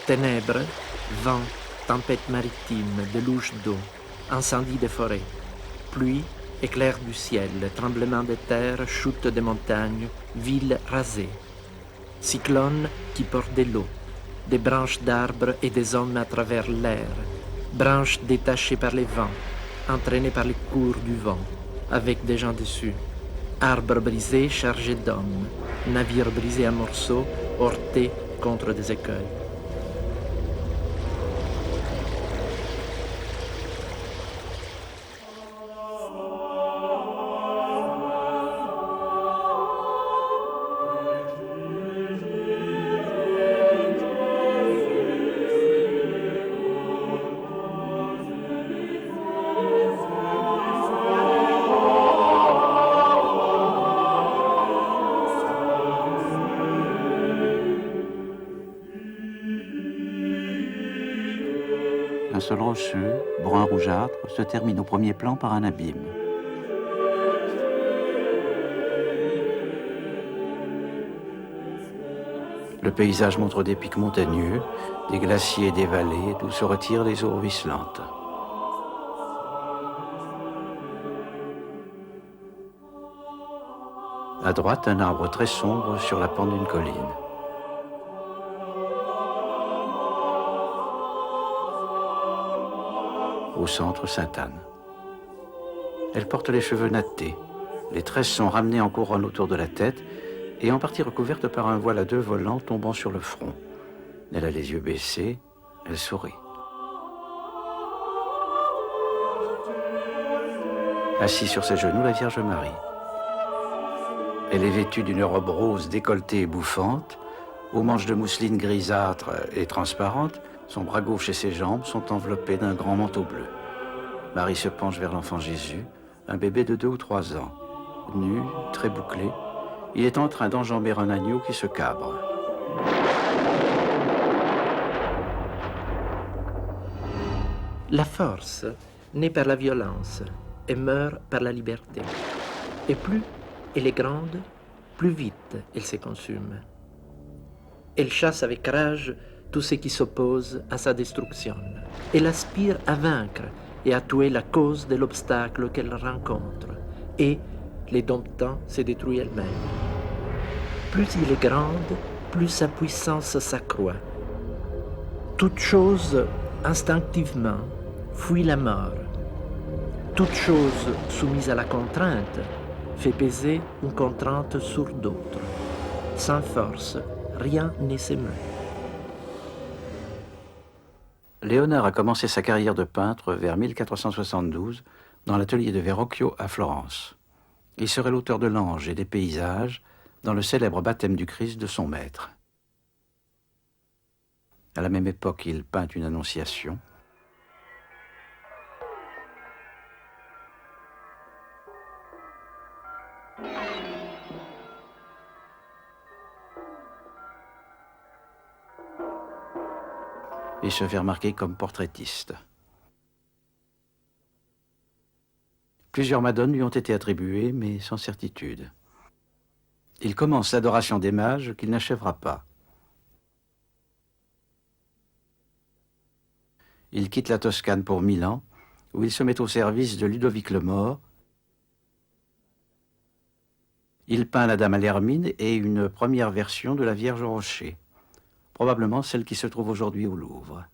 Ténèbres, vent, tempête maritime, déluge d'eau, incendie des forêts, pluie, éclair du ciel, tremblement de terre, chute des montagnes, ville rasée. Cyclone qui porte de l'eau, des branches d'arbres et des hommes à travers l'air, branches détachées par les vents, entraînées par les cours du vent, avec des gens dessus. Arbres brisés chargés d'hommes, navires brisés à morceaux, heurtés contre des écueils. Un sol rocheux, brun rougeâtre, se termine au premier plan par un abîme. Le paysage montre des pics montagneux, des glaciers et des vallées d'où se retirent les eaux ruisselantes. À droite, un arbre très sombre sur la pente d'une colline. Au centre, Sainte-Anne. Elle porte les cheveux nattés. Les tresses sont ramenées en couronne autour de la tête et en partie recouverte par un voile à 2 volants tombant sur le front. Elle a les yeux baissés, elle sourit. Assise sur ses genoux, la Vierge Marie. Elle est vêtue d'une robe rose décolletée et bouffante, aux manches de mousseline grisâtre et transparente. Son bras gauche et ses jambes sont enveloppés d'un grand manteau bleu. Marie se penche vers l'enfant Jésus, un bébé de 2 ou 3 ans. Nu, très bouclé, il est en train d'enjamber un agneau qui se cabre. La force naît par la violence et meurt par la liberté. Et plus elle est grande, plus vite elle se consume. Elle chasse avec rage tout ce qui s'oppose à sa destruction. Elle aspire à vaincre et à tuer la cause de l'obstacle qu'elle rencontre. Et, les domptant, se détruit elle-même. Plus il est grande, plus sa puissance s'accroît. Toute chose, instinctivement, fuit la mort. Toute chose soumise à la contrainte fait peser une contrainte sur d'autres. Sans force, rien ne s'émeut. Léonard a commencé sa carrière de peintre vers 1472 dans l'atelier de Verrocchio à Florence. Il serait l'auteur de l'Ange et des paysages dans le célèbre baptême du Christ de son maître. À la même époque, il peint une Annonciation. Et se fait remarquer comme portraitiste. Plusieurs madones lui ont été attribuées, mais sans certitude. Il commence l'adoration des mages qu'il n'achèvera pas. Il quitte la Toscane pour Milan, où il se met au service de Ludovic le Mort. Il peint la Dame à l'Hermine et une première version de la Vierge au Rocher, probablement celle qui se trouve aujourd'hui au Louvre.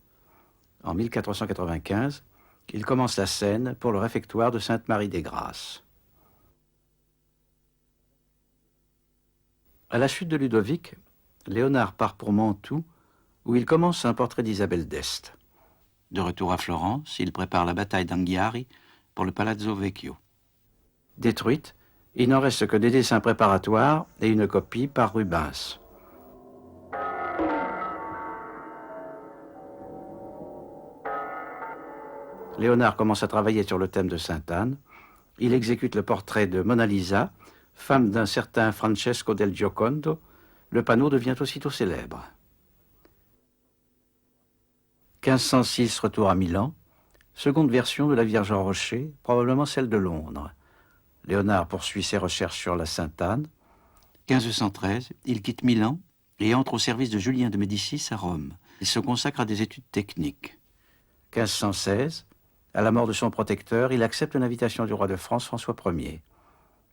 En 1495, il commence la scène pour le réfectoire de Sainte-Marie-des-Grâces. À la chute de Ludovic, Léonard part pour Mantoue, où il commence un portrait d'Isabelle d'Este. De retour à Florence, il prépare la bataille d'Anghiari pour le Palazzo Vecchio. Détruite, il n'en reste que des dessins préparatoires et une copie par Rubens. Léonard commence à travailler sur le thème de Sainte-Anne. Il exécute le portrait de Mona Lisa, femme d'un certain Francesco del Giocondo. Le panneau devient aussitôt célèbre. 1506, retour à Milan. Seconde version de la Vierge au Rocher, probablement celle de Londres. Léonard poursuit ses recherches sur la Sainte-Anne. 1513, il quitte Milan et entre au service de Julien de Médicis à Rome. Il se consacre à des études techniques. 1516, à la mort de son protecteur, il accepte l'invitation du roi de France, François Ier.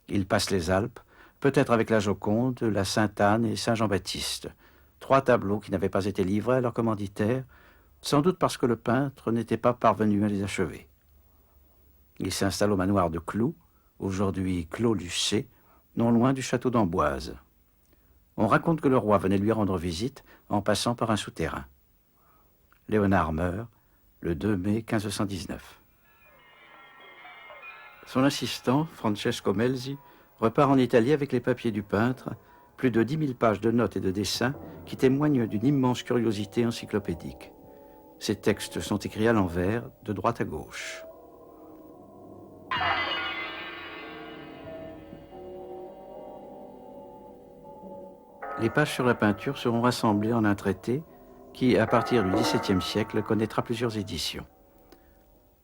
Il passe les Alpes, peut-être avec la Joconde, la Sainte-Anne et Saint-Jean-Baptiste. 3 tableaux qui n'avaient pas été livrés à leur commanditaire, sans doute parce que le peintre n'était pas parvenu à les achever. Il s'installe au manoir de Cloux, aujourd'hui Clos-Lucé, non loin du château d'Amboise. On raconte que le roi venait lui rendre visite en passant par un souterrain. Léonard meurt le 2 mai 1519. Son assistant, Francesco Melzi, repart en Italie avec les papiers du peintre, plus de 10 000 pages de notes et de dessins qui témoignent d'une immense curiosité encyclopédique. Ces textes sont écrits à l'envers, de droite à gauche. Les pages sur la peinture seront rassemblées en un traité qui, à partir du XVIIe siècle, connaîtra plusieurs éditions.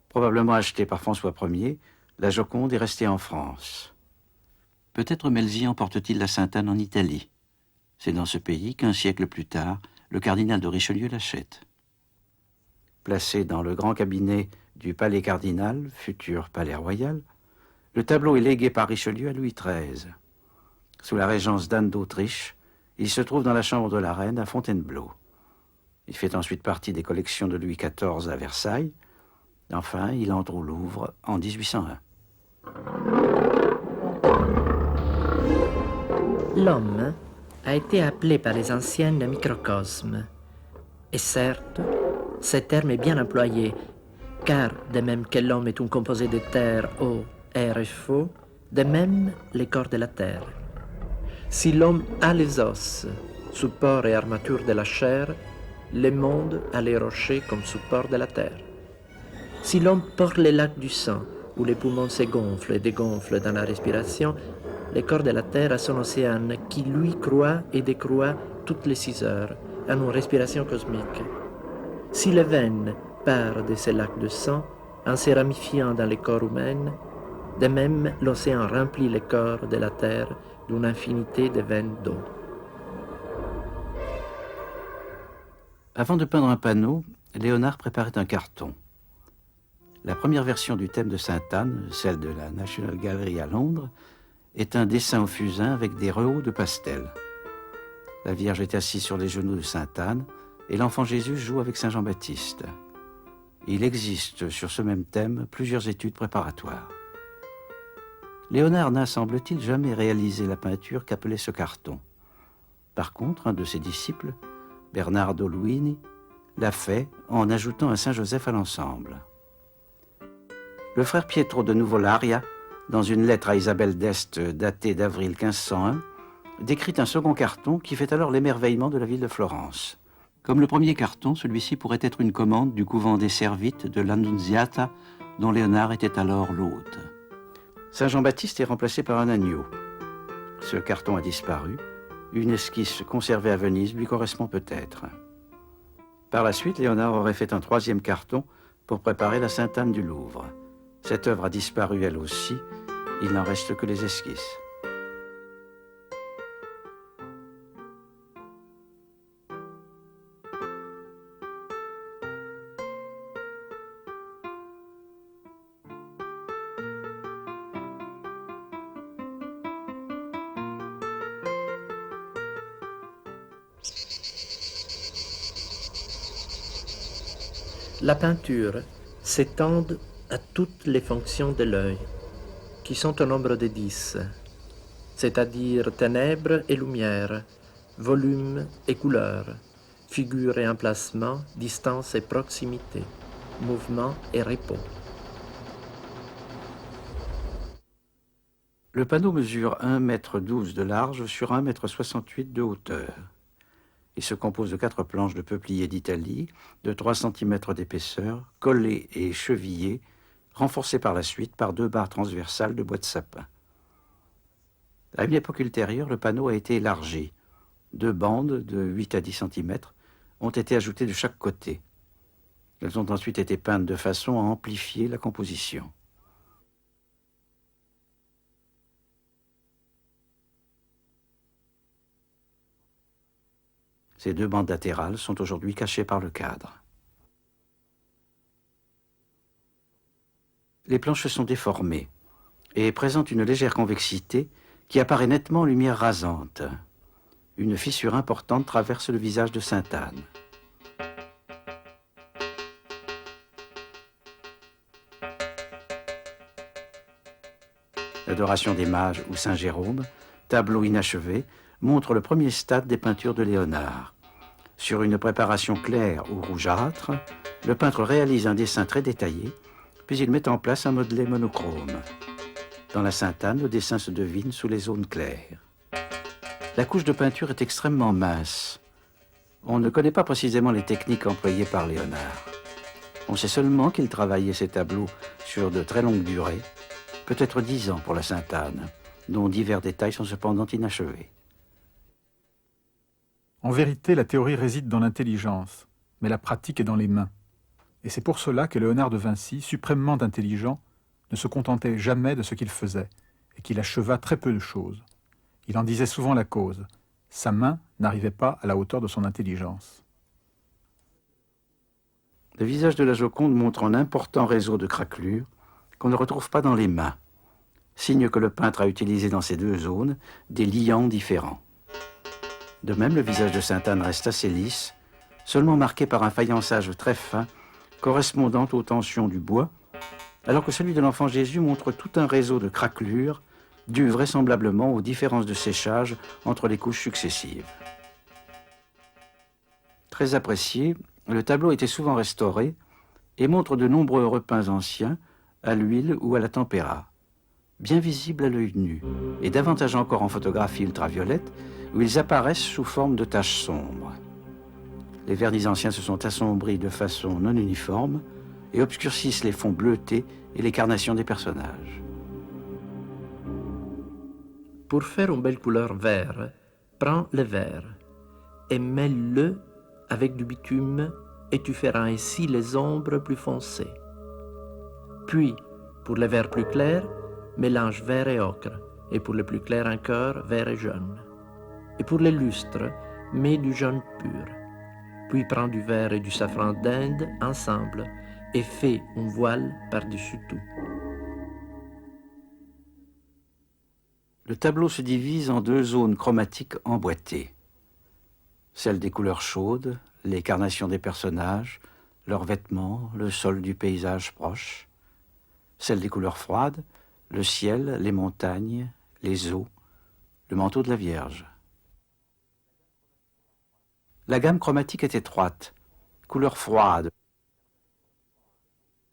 Probablement acheté par François Ier, la Joconde est restée en France. Peut-être Melzi emporte-t-il la Sainte-Anne en Italie. C'est dans ce pays qu'un siècle plus tard, le cardinal de Richelieu l'achète. Placé dans le grand cabinet du palais cardinal, futur palais royal, le tableau est légué par Richelieu à Louis XIII. Sous la régence d'Anne d'Autriche, il se trouve dans la chambre de la reine à Fontainebleau. Il fait ensuite partie des collections de Louis XIV à Versailles. Enfin, il entre au Louvre en 1801. L'homme a été appelé par les anciennes microcosme. Et certes, ce terme est bien employé, car de même que l'homme est un composé de terre, eau, air et feu, de même les corps de la terre. Si l'homme a les os, support et armature de la chair, le monde a les rochers comme support de la terre. Si l'homme porte les lacs du sang, où les poumons se gonflent et dégonflent dans la respiration, le corps de la terre a son océan qui lui croît et décroît toutes les 6 heures, en une respiration cosmique. Si les veines partent de ces lacs de sang, en se ramifiant dans les corps humains, de même l'océan remplit le corps de la terre d'une infinité de veines d'eau. Avant de peindre un panneau, Léonard préparait un carton. La première version du thème de Sainte-Anne, celle de la National Gallery à Londres, est un dessin au fusain avec des rehauts de pastel. La Vierge est assise sur les genoux de Sainte-Anne et l'enfant Jésus joue avec Saint Jean-Baptiste. Il existe sur ce même thème plusieurs études préparatoires. Léonard n'a, semble-t-il, jamais réalisé la peinture qu'appelait ce carton. Par contre, un de ses disciples, Bernardo Luini, l'a fait en ajoutant un Saint-Joseph à l'ensemble. Le frère Pietro de Nuvolari, dans une lettre à Isabelle d'Este datée d'avril 1501, décrit un second carton qui fait alors l'émerveillement de la ville de Florence. Comme le premier carton, celui-ci pourrait être une commande du couvent des Servites de l'Annunziata, dont Léonard était alors l'hôte. Saint Jean-Baptiste est remplacé par un agneau. Ce carton a disparu. Une esquisse conservée à Venise lui correspond peut-être. Par la suite, Léonard aurait fait un 3e carton pour préparer la Sainte-Anne du Louvre. Cette œuvre a disparu elle aussi. Il n'en reste que les esquisses. La peinture s'étend à toutes les fonctions de l'œil, qui sont au nombre de 10, c'est-à-dire ténèbres et lumière, volume et couleur, figure et emplacement, distance et proximité, mouvement et repos. Le panneau mesure 1,12 m de large sur 1,68 m de hauteur. Il se compose de 4 planches de peuplier d'Italie, de 3 cm d'épaisseur, collées et chevillées, renforcées par la suite par 2 barres transversales de bois de sapin. À une époque ultérieure, le panneau a été élargi. 2 bandes de 8 à 10 cm ont été ajoutées de chaque côté. Elles ont ensuite été peintes de façon à amplifier la composition. Ces deux bandes latérales sont aujourd'hui cachées par le cadre. Les planches sont déformées et présentent une légère convexité qui apparaît nettement en lumière rasante. Une fissure importante traverse le visage de sainte Anne. L'Adoration des Mages ou Saint Jérôme, tableau inachevé, montre le premier stade des peintures de Léonard. Sur une préparation claire ou rougeâtre, le peintre réalise un dessin très détaillé, puis il met en place un modelé monochrome. Dans la Sainte Anne, le dessin se devine sous les zones claires. La couche de peinture est extrêmement mince. On ne connaît pas précisément les techniques employées par Léonard. On sait seulement qu'il travaillait ses tableaux sur de très longues durées, peut-être 10 ans pour la Sainte Anne, dont divers détails sont cependant inachevés. En vérité, la théorie réside dans l'intelligence, mais la pratique est dans les mains. Et c'est pour cela que Léonard de Vinci, suprêmement intelligent, ne se contentait jamais de ce qu'il faisait, et qu'il acheva très peu de choses. Il en disait souvent la cause. Sa main n'arrivait pas à la hauteur de son intelligence. Le visage de la Joconde montre un important réseau de craquelures qu'on ne retrouve pas dans les mains, signe que le peintre a utilisé dans ces deux zones des liants différents. De même, le visage de sainte Anne reste assez lisse, seulement marqué par un faïençage très fin, correspondant aux tensions du bois, alors que celui de l'enfant Jésus montre tout un réseau de craquelures, dues vraisemblablement aux différences de séchage entre les couches successives. Très apprécié, le tableau était souvent restauré et montre de nombreux repeints anciens à l'huile ou à la tempéra, bien visibles à l'œil nu, et davantage encore en photographie ultraviolette, où ils apparaissent sous forme de taches sombres. Les vernis anciens se sont assombris de façon non uniforme et obscurcissent les fonds bleutés et les carnations des personnages. Pour faire une belle couleur vert, prends le vert et mets-le avec du bitume et tu feras ainsi les ombres plus foncées. Puis, pour le vert plus clair, mélange vert et ocre, et pour le plus clair encore, vert et jaune. Et pour les lustres, mets du jaune pur. Puis prends du vert et du safran d'Inde ensemble et fais un voile par-dessus tout. Le tableau se divise en deux zones chromatiques emboîtées. Celle des couleurs chaudes, les carnations des personnages, leurs vêtements, le sol du paysage proche. Celle des couleurs froides, le ciel, les montagnes, les eaux, le manteau de la Vierge. La gamme chromatique est étroite. Couleurs froides,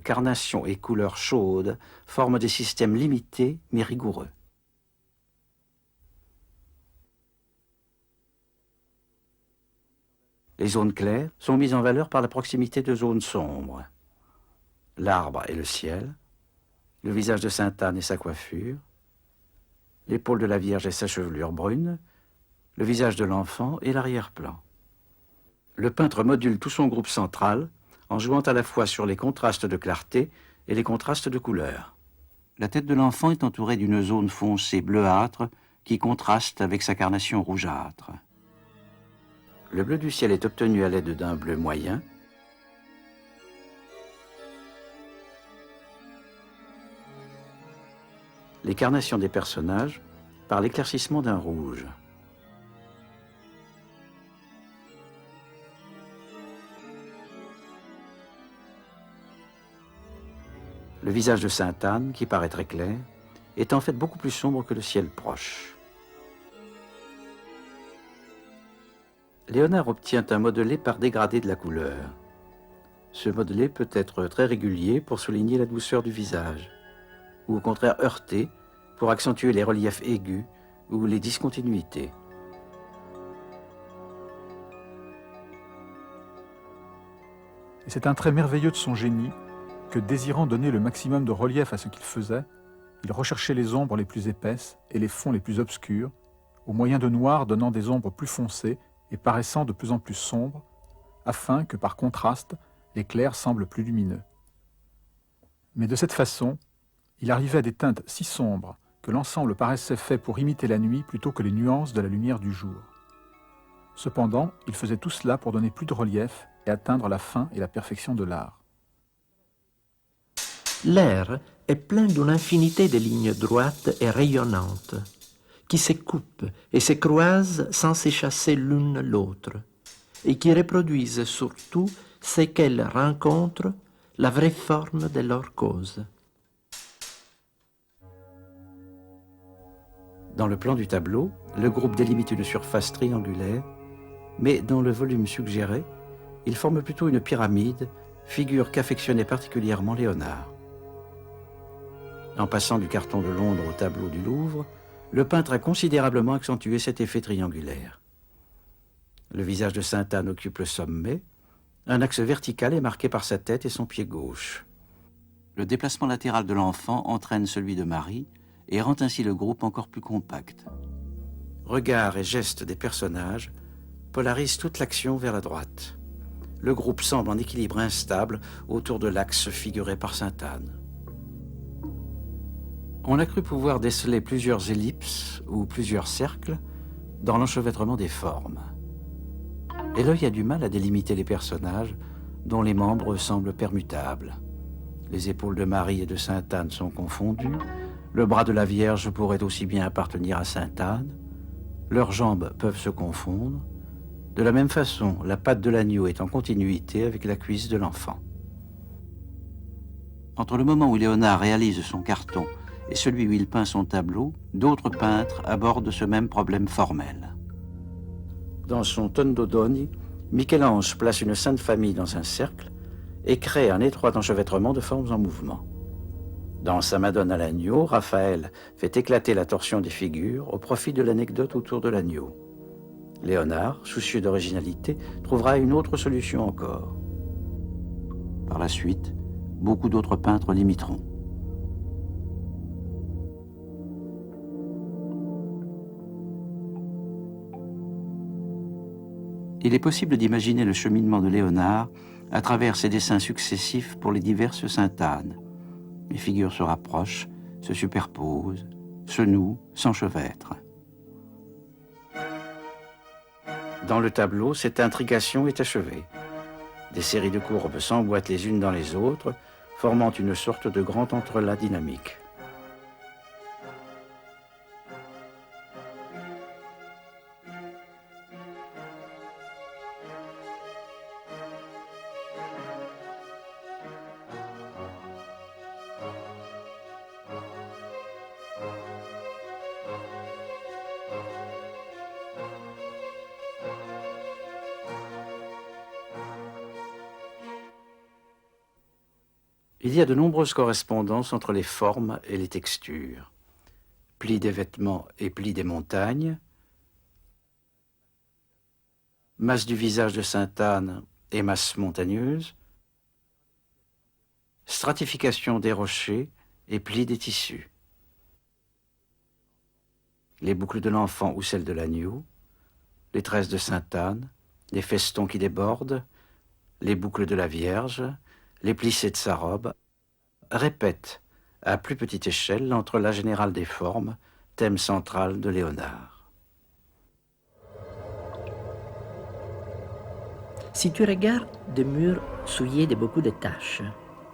carnations et couleurs chaudes forment des systèmes limités mais rigoureux. Les zones claires sont mises en valeur par la proximité de zones sombres. L'arbre et le ciel, le visage de sainte Anne et sa coiffure, l'épaule de la Vierge et sa chevelure brune, le visage de l'enfant et l'arrière-plan. Le peintre module tout son groupe central en jouant à la fois sur les contrastes de clarté et les contrastes de couleur. La tête de l'enfant est entourée d'une zone foncée bleuâtre qui contraste avec sa carnation rougeâtre. Le bleu du ciel est obtenu à l'aide d'un bleu moyen. Les carnations des personnages par l'éclaircissement d'un rouge. Le visage de sainte Anne, qui paraît très clair, est en fait beaucoup plus sombre que le ciel proche. Léonard obtient un modelé par dégradé de la couleur. Ce modelé peut être très régulier pour souligner la douceur du visage, ou au contraire heurté pour accentuer les reliefs aigus ou les discontinuités. Et c'est un trait merveilleux de son génie que, désirant donner le maximum de relief à ce qu'il faisait, il recherchait les ombres les plus épaisses et les fonds les plus obscurs, au moyen de noirs donnant des ombres plus foncées et paraissant de plus en plus sombres, afin que, par contraste, les clairs semblent plus lumineux. Mais de cette façon, il arrivait à des teintes si sombres que l'ensemble paraissait fait pour imiter la nuit plutôt que les nuances de la lumière du jour. Cependant, il faisait tout cela pour donner plus de relief et atteindre la fin et la perfection de l'art. L'air est plein d'une infinité de lignes droites et rayonnantes, qui se coupent et se croisent sans s'échasser l'une l'autre, et qui reproduisent surtout ce qu'elles rencontrent, la vraie forme de leur cause. Dans le plan du tableau, le groupe délimite une surface triangulaire, mais dans le volume suggéré, il forme plutôt une pyramide, figure qu'affectionnait particulièrement Léonard. En passant du carton de Londres au tableau du Louvre, le peintre a considérablement accentué cet effet triangulaire. Le visage de Sainte-Anne occupe le sommet, un axe vertical est marqué par sa tête et son pied gauche. Le déplacement latéral de l'enfant entraîne celui de Marie et rend ainsi le groupe encore plus compact. Regards et gestes des personnages polarisent toute l'action vers la droite. Le groupe semble en équilibre instable autour de l'axe figuré par Sainte-Anne. On a cru pouvoir déceler plusieurs ellipses ou plusieurs cercles dans l'enchevêtrement des formes. Et l'œil a du mal à délimiter les personnages dont les membres semblent permutables. Les épaules de Marie et de Sainte-Anne sont confondues, le bras de la Vierge pourrait aussi bien appartenir à Sainte-Anne, leurs jambes peuvent se confondre. De la même façon, la patte de l'agneau est en continuité avec la cuisse de l'enfant. Entre le moment où Léonard réalise son carton et celui où il peint son tableau, d'autres peintres abordent ce même problème formel. Dans son Tondo Doni, Michel-Ange place une Sainte Famille dans un cercle et crée un étroit enchevêtrement de formes en mouvement. Dans sa Madone à l'agneau, Raphaël fait éclater la torsion des figures au profit de l'anecdote autour de l'agneau. Léonard, soucieux d'originalité, trouvera une autre solution encore. Par la suite, beaucoup d'autres peintres l'imiteront. Il est possible d'imaginer le cheminement de Léonard à travers ses dessins successifs pour les diverses Sainte-Anne. Les figures se rapprochent, se superposent, se nouent, s'enchevêtrent. Dans le tableau, cette intrigation est achevée. Des séries de courbes s'emboîtent les unes dans les autres, formant une sorte de grand entrelac dynamique. Il y a de nombreuses correspondances entre les formes et les textures. Plis des vêtements et plis des montagnes, masse du visage de Sainte-Anne et masse montagneuse, stratification des rochers et plis des tissus. Les boucles de l'enfant ou celles de l'agneau, les tresses de Sainte-Anne, les festons qui débordent, les boucles de la Vierge, les plissés de sa robe, répètent à plus petite échelle l'entrelac général des formes, thème central de Léonard. Si tu regardes des murs souillés de beaucoup de taches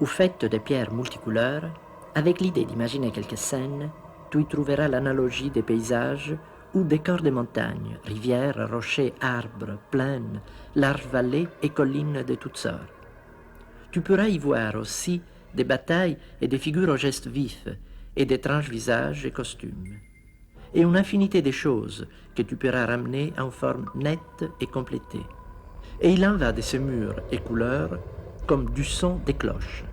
ou faits de pierres multicouleurs, avec l'idée d'imaginer quelques scènes, tu y trouveras l'analogie des paysages ou des corps de montagne, rivières, rochers, arbres, plaines, larges vallées et collines de toutes sortes. Tu pourras y voir aussi des batailles et des figures aux gestes vifs et d'étranges visages et costumes. Et une infinité de choses que tu pourras ramener en forme nette et complétée. Et il en va de ces murs et couleurs comme du son des cloches.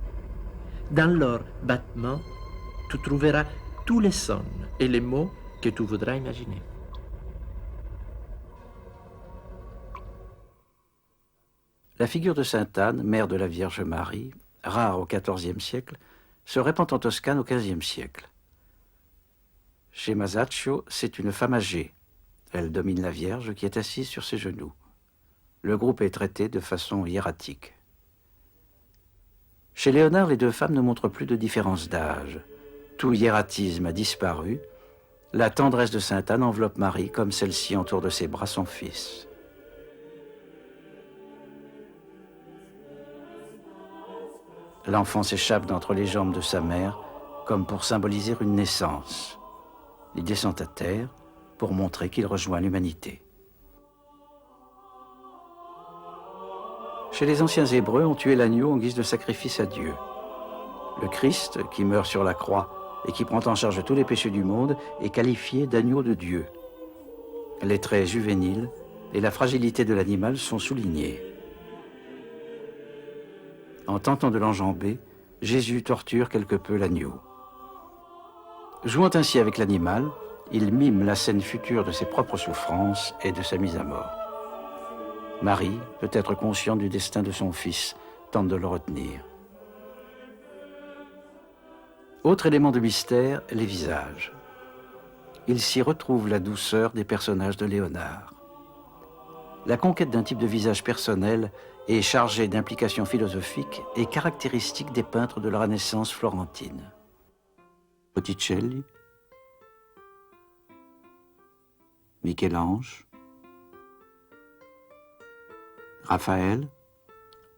Dans leur battement, tu trouveras tous les sons et les mots que tu voudras imaginer. La figure de Sainte-Anne, mère de la Vierge Marie, rare au XIVe siècle, se répand en Toscane au XVe siècle. Chez Masaccio, c'est une femme âgée. Elle domine la Vierge qui est assise sur ses genoux. Le groupe est traité de façon hiératique. Chez Léonard, les deux femmes ne montrent plus de différence d'âge. Tout hiératisme a disparu. La tendresse de Sainte-Anne enveloppe Marie comme celle-ci entoure de ses bras son fils. L'enfant s'échappe d'entre les jambes de sa mère, comme pour symboliser une naissance. Il descend à terre pour montrer qu'il rejoint l'humanité. Chez les anciens Hébreux, on tuait l'agneau en guise de sacrifice à Dieu. Le Christ, qui meurt sur la croix et qui prend en charge tous les péchés du monde, est qualifié d'agneau de Dieu. Les traits juvéniles et la fragilité de l'animal sont soulignés. En tentant de l'enjamber, Jésus torture quelque peu l'agneau. Jouant ainsi avec l'animal, il mime la scène future de ses propres souffrances et de sa mise à mort. Marie, peut-être consciente du destin de son fils, tente de le retenir. Autre élément de mystère, les visages. Il s'y retrouve la douceur des personnages de Léonard. La conquête d'un type de visage personnel et chargé d'implications philosophiques est caractéristique des peintres de la Renaissance florentine. Botticelli, Michel-Ange, Raphaël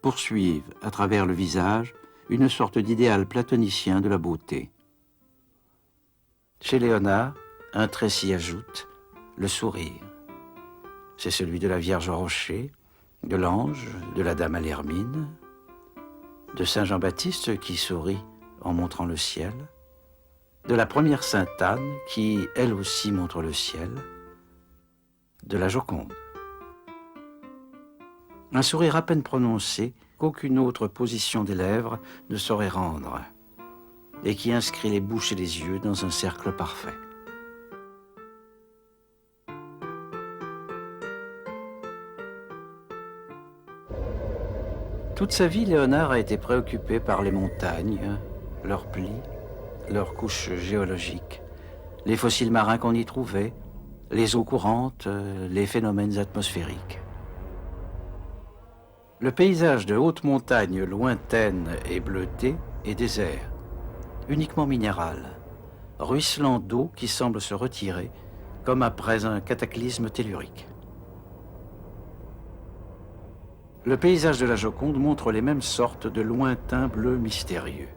poursuivent à travers le visage une sorte d'idéal platonicien de la beauté. Chez Léonard, un trait s'y ajoute, le sourire. C'est celui de la Vierge au rocher, de l'ange, de la Dame à l'hermine, de Saint Jean-Baptiste qui sourit en montrant le ciel, de la première Sainte Anne qui, elle aussi, montre le ciel, de la Joconde. Un sourire à peine prononcé qu'aucune autre position des lèvres ne saurait rendre et qui inscrit les bouches et les yeux dans un cercle parfait. Toute sa vie, Léonard a été préoccupé par les montagnes, leurs plis, leurs couches géologiques, les fossiles marins qu'on y trouvait, les eaux courantes, les phénomènes atmosphériques. Le paysage de haute montagne lointaine et bleutée est désert, uniquement minéral, ruisselant d'eau qui semble se retirer comme après un cataclysme tellurique. Le paysage de la Joconde montre les mêmes sortes de lointains bleus mystérieux.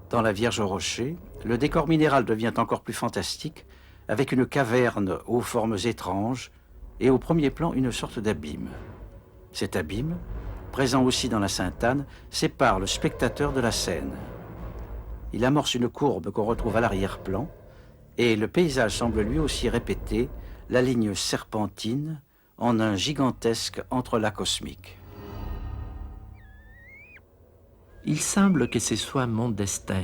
Dans la Vierge au rocher, le décor minéral devient encore plus fantastique avec une caverne aux formes étranges et au premier plan une sorte d'abîme. Cet abîme, présent aussi dans la Sainte Anne, sépare le spectateur de la scène. Il amorce une courbe qu'on retrouve à l'arrière-plan et le paysage semble lui aussi répéter la ligne serpentine en un gigantesque entrelac cosmique. Il semble que ce soit mon destin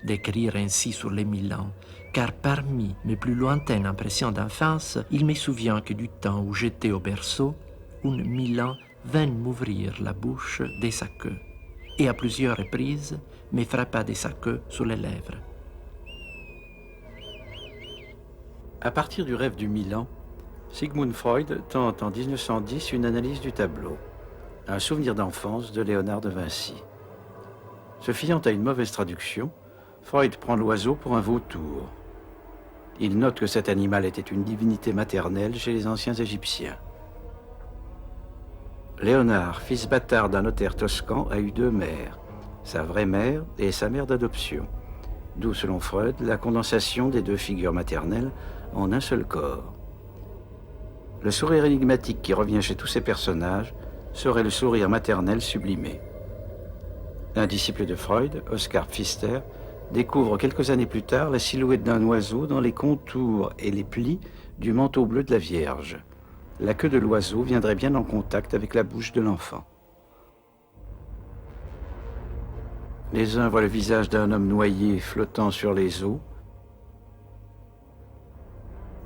d'écrire ainsi sur les 1000 ans, car parmi mes plus lointaines impressions d'enfance, il me souvient que du temps où j'étais au berceau, un Milan vint m'ouvrir la bouche de sa queue, et à plusieurs reprises me frappa de sa queue sur les lèvres. À partir du rêve du Milan, Sigmund Freud tente en 1910 une analyse du tableau, un souvenir d'enfance de Léonard de Vinci. Se fiant à une mauvaise traduction, Freud prend l'oiseau pour un vautour. Il note que cet animal était une divinité maternelle chez les anciens Égyptiens. Léonard, fils bâtard d'un notaire toscan, a eu 2 mères, sa vraie mère et sa mère d'adoption, d'où, selon Freud, la condensation des 2 figures maternelles en un seul corps. Le sourire énigmatique qui revient chez tous ces personnages serait le sourire maternel sublimé. Un disciple de Freud, Oskar Pfister, découvre quelques années plus tard la silhouette d'un oiseau dans les contours et les plis du manteau bleu de la Vierge. La queue de l'oiseau viendrait bien en contact avec la bouche de l'enfant. Les uns voient le visage d'un homme noyé flottant sur les eaux.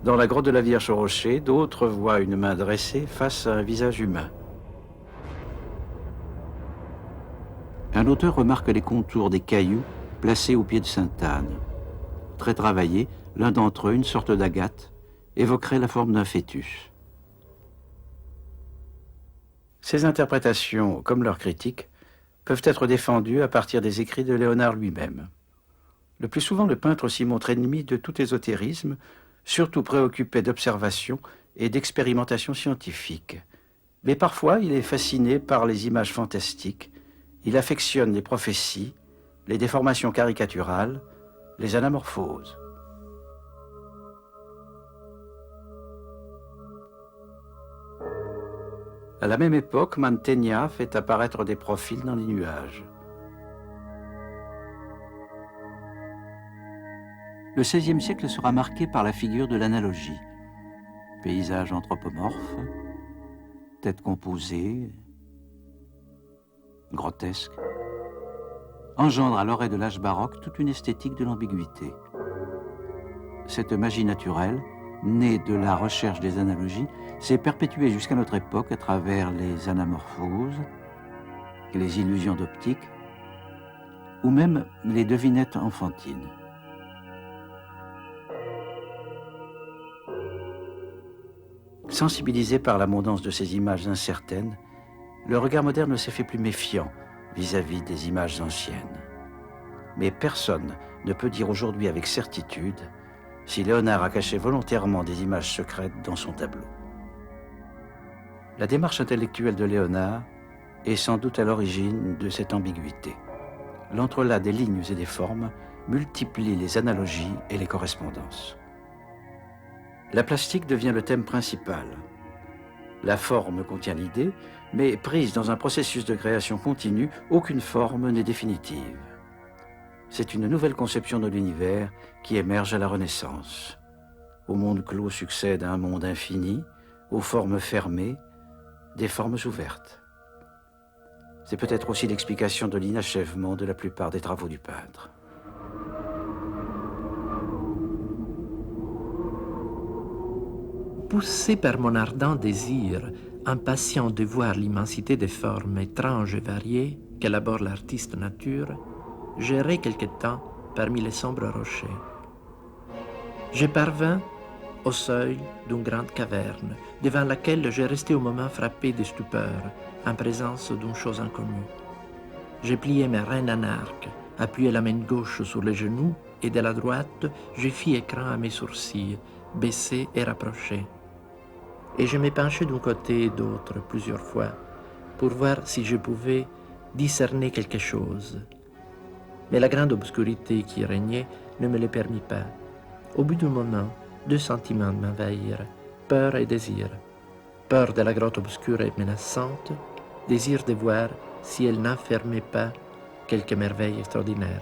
Dans la grotte de la Vierge au rocher, d'autres voient une main dressée face à un visage humain. Un auteur remarque les contours des cailloux placés au pied de Sainte-Anne. Très travaillés, l'un d'entre eux, une sorte d'agate, évoquerait la forme d'un fœtus. Ces interprétations, comme leurs critiques, peuvent être défendues à partir des écrits de Léonard lui-même. Le plus souvent, le peintre s'y montre ennemi de tout ésotérisme, surtout préoccupé d'observation et d'expérimentation scientifique. Mais parfois, il est fasciné par les images fantastiques. Il affectionne les prophéties, les déformations caricaturales, les anamorphoses. À la même époque, Mantegna fait apparaître des profils dans les nuages. Le XVIe siècle sera marqué par la figure de l'analogie. Paysage anthropomorphe, tête composée, grotesque, engendre à l'oreille de l'âge baroque toute une esthétique de l'ambiguïté. Cette magie naturelle, née de la recherche des analogies, s'est perpétuée jusqu'à notre époque à travers les anamorphoses, les illusions d'optique, ou même les devinettes enfantines. Sensibilisé par l'abondance de ces images incertaines, le regard moderne ne s'est fait plus méfiant vis-à-vis des images anciennes. Mais personne ne peut dire aujourd'hui avec certitude si Léonard a caché volontairement des images secrètes dans son tableau. La démarche intellectuelle de Léonard est sans doute à l'origine de cette ambiguïté. L'entrelac des lignes et des formes multiplie les analogies et les correspondances. La plastique devient le thème principal. La forme contient l'idée, mais prise dans un processus de création continue, aucune forme n'est définitive. C'est une nouvelle conception de l'univers qui émerge à la Renaissance. Au monde clos succède un monde infini, aux formes fermées, des formes ouvertes. C'est peut-être aussi l'explication de l'inachèvement de la plupart des travaux du peintre. Poussé par mon ardent désir, impatient de voir l'immensité des formes étranges et variées qu'élabore l'artiste nature, j'errai quelque temps parmi les sombres rochers. Je parvins au seuil d'une grande caverne, devant laquelle je restai au moment frappé de stupeur, en présence d'une chose inconnue. Je pliai mes rênes en arc, appuyai la main gauche sur le genou, et de la droite, je fis écran à mes sourcils, baissés et rapprochés. Et je me penchai d'un côté et d'autre plusieurs fois, pour voir si je pouvais discerner quelque chose. Mais la grande obscurité qui régnait ne me le permit pas. Au bout d'un moment, deux sentiments m'envahirent, peur et désir. Peur de la grotte obscure et menaçante, désir de voir si elle n'enfermait pas quelque merveille extraordinaire.